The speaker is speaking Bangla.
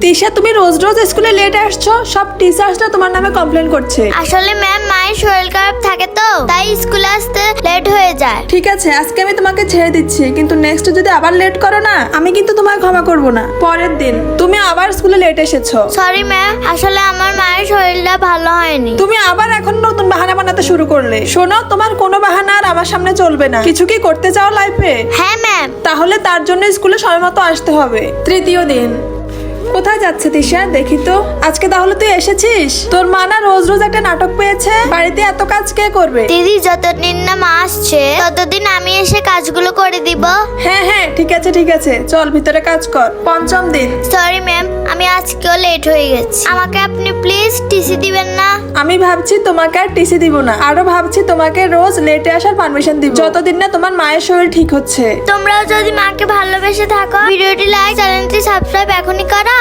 তিশা, তুমি রোজ রোজ স্কুলে লেট আসছো, সব টিচার্সরা তোমার নামে কমপ্লেন করছে। আসলে ম্যাম, মায়ের শরীর খারাপ থাকে তো, তাই স্কুলে আসতে লেট হয়ে যায়। ঠিক আছে, আজকে আমি তোমাকে ছেড়ে দিচ্ছি, কিন্তু নেক্সট যদি আবার লেট করো না, আমি কিন্তু তোমায় ক্ষমা করব না। পরের দিন তুমি আবার স্কুলে লেট এসেছো। সরি ম্যাম, আসলে আমার মায়ের শরীরটা ভালো হয়নি। তুমি আবার এখন নতুন বাহানা বানাতে শুরু করলে। শোনো, তোমার কোনো বাহানা আর আমার সামনে চলবে না। কিছু কি করতে চাও লাইফে? হ্যাঁ ম্যাম। তাহলে তার জন্য স্কুলে সময় মতো আসতে হবে। তৃতীয় দিন। কোথায় যাচ্ছে তিশা? দেখি তো। আজকে তাহলে তুই এসেছিস? তোর মা না রোজ রোজ একটা নাটক পেয়েছে, বাড়িতে এত কাজ কে করবে? দিদি, যতদিন না মা আসছে ততদিন আমি এসে কাজগুলো করে দিব। হ্যাঁ হ্যাঁ, ঠিক আছে ঠিক আছে, চল ভিতরে কাজ কর। পঞ্চম দিন। সরি ম্যাম, আমি আজকেও লেট হয়ে গেছি। আমাকে আপনি প্লিজ টিসি দিবেন না? আমি ভাবছি তোমাকে আর টিসি দিব না, আরো ভাবছি তোমাকে রোজ লেটে আসার পারমিশন দিব, যতদিন না তোমার মায়ের শরীর ঠিক হচ্ছে। তোমরাও যদি মাকে ভালোবেসে থাকো, ভিডিওটি লাইক, চ্যানেলটি সাবস্ক্রাইব এখনই করা।